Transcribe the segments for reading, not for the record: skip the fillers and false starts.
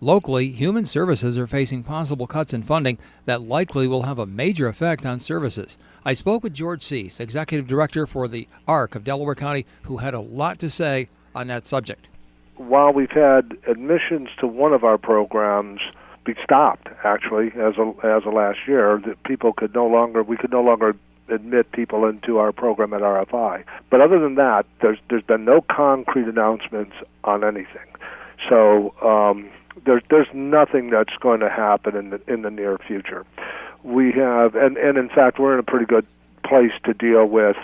Locally, Human Services are facing possible cuts in funding that likely will have a major effect on services. I spoke with George Seuss, Executive Director for the ARC of Delaware County, who had a lot to say on that subject. While we've had admissions to one of our programs be stopped, actually, as of last year, that we could no longer admit people into our program at RFI. But other than that, there's been no concrete announcements on anything. So there's nothing that's going to happen in the near future. We have, and in fact, we're in a pretty good place to deal with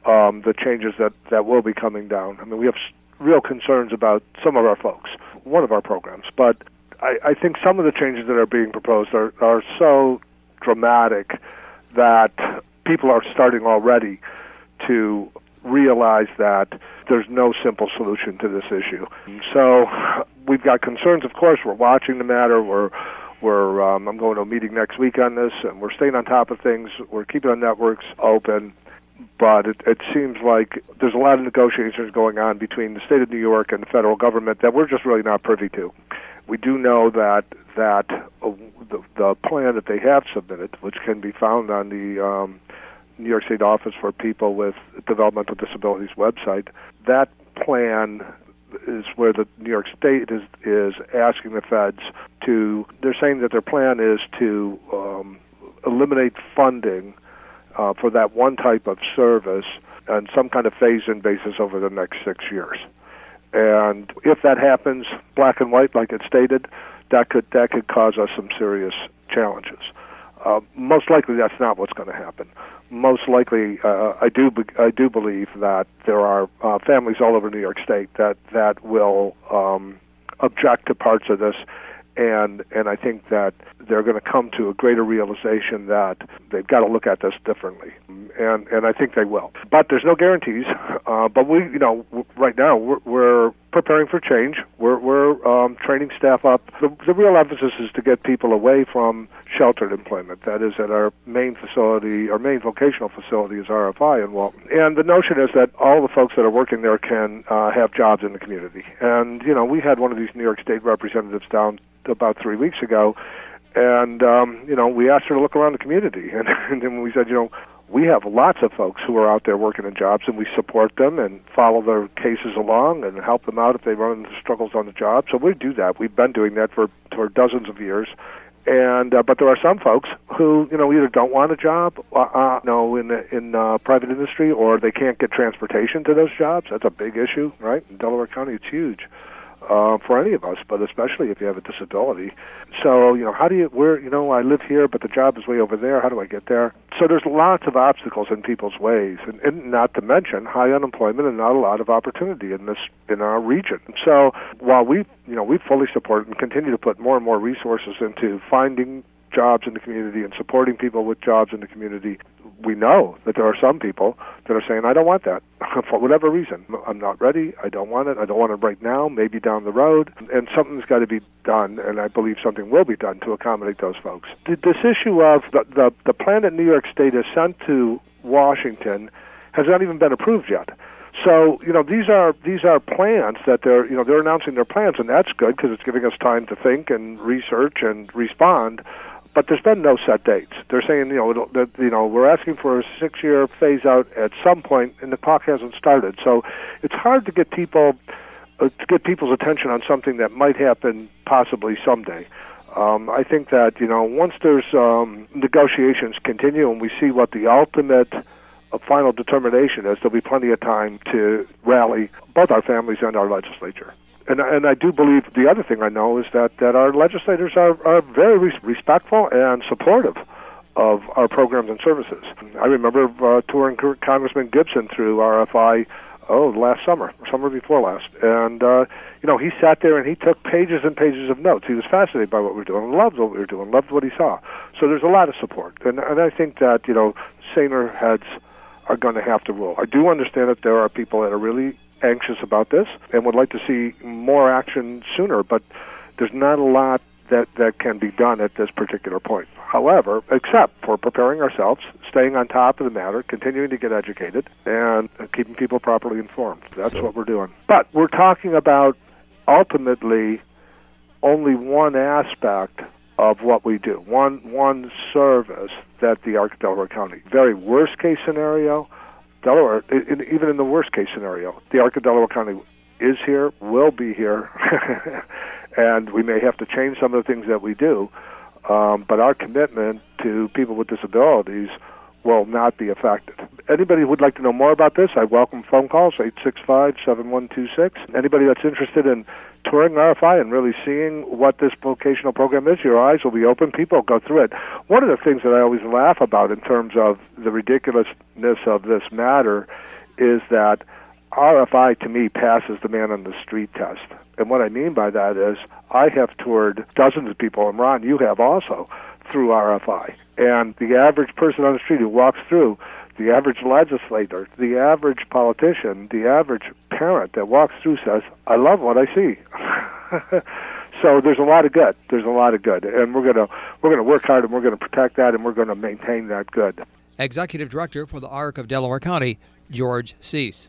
the changes that will be coming down. I mean, we have real concerns about some of our folks, one of our programs, but I think some of the changes that are being proposed are so dramatic that people are starting already to realize that there's no simple solution to this issue. So we've got concerns, of course. We're watching the matter. I'm going to a meeting next week on this, and we're staying on top of things. We're keeping our networks open. But it seems like there's a lot of negotiations going on between the state of New York and the federal government that we're just really not privy to. We do know that the plan that they have submitted, which can be found on the New York State Office for People with Developmental Disabilities website, that plan is where the New York State is asking the feds to, they're saying that their plan is to eliminate funding for that one type of service on some kind of phase-in basis over the next 6 years. And if that happens, black and white, like it's stated, that could cause us some serious challenges. Most likely, that's not what's going to happen. Most likely, I do believe that there are families all over New York State that will object to parts of this, and I think that they're going to come to a greater realization that they've got to look at this differently, and I think they will. But there's no guarantees. But we, right now we're preparing for change. We're training staff up. The real emphasis is to get people away from sheltered employment. That is at our main facility, our main vocational facility is RFI in Walton. And the notion is that all the folks that are working there can have jobs in the community. And, we had one of these New York State representatives down about 3 weeks ago, and, we asked her to look around the community. And then we said, we have lots of folks who are out there working in jobs, and we support them and follow their cases along and help them out if they run into struggles on the job. So we do that. We've been doing that for dozens of years. And but there are some folks who either don't want a job in private industry, or they can't get transportation to those jobs. That's a big issue, right? In Delaware County, it's huge for any of us, but especially if you have a disability. So how do you? I live here, but the job is way over there. How do I get there? So there's lots of obstacles in people's ways, and not to mention high unemployment and not a lot of opportunity in our region. So while we fully support and continue to put more and more resources into finding jobs in the community and supporting people with jobs in the community, we know that there are some people that are saying, I don't want that for whatever reason. I'm not ready. I don't want it. I don't want it right now, maybe down the road. And something's got to be done, and I believe something will be done to accommodate those folks. This issue of the plan that New York State has sent to Washington has not even been approved yet. So, these are plans that they're announcing their plans, and that's good because it's giving us time to think and research and respond. But there's been no set dates. They're saying, we're asking for a 6-year phase out at some point, and the clock hasn't started. So it's hard to get people's attention on something that might happen possibly someday. I think that once there's negotiations continue and we see what the ultimate final determination is, there'll be plenty of time to rally both our families and our legislature. And I do believe the other thing I know is that our legislators are very respectful and supportive of our programs and services. I remember touring Congressman Gibson through RFI last summer before last, and he sat there and he took pages and pages of notes. He was fascinated by what we were doing, loved what we were doing, loved what he saw. So there's a lot of support, and I think that saner heads are going to have to rule. I do understand that there are people that are really anxious about this and would like to see more action sooner, but there's not a lot that can be done at this particular point. However, except for preparing ourselves, staying on top of the matter, continuing to get educated, and keeping people properly informed. That's what we're doing. But we're talking about ultimately only one aspect of what we do, one service that the ARC of Delaware County. Very worst case scenario, Delaware, even in the worst case scenario, the ARC of Delaware County is here, will be here, and we may have to change some of the things that we do, but our commitment to people with disabilities will not be affected. Anybody who would like to know more about this, I welcome phone calls, 865-7126. Anybody that's interested in touring RFI and really seeing what this vocational program is, your eyes will be open. People go through it. One of the things that I always laugh about in terms of the ridiculousness of this matter is that RFI, to me, passes the man-on-the-street test. And what I mean by that is I have toured dozens of people, and Ron, you have also, through RFI. And the average person on the street who walks through, the average legislator, the average politician, the average parent that walks through says, I love what I see. So there's a lot of good. There's a lot of good. And we're gonna work hard, and we're going to protect that, and we're going to maintain that good. Executive Director for the ARC of Delaware County, George Seuss.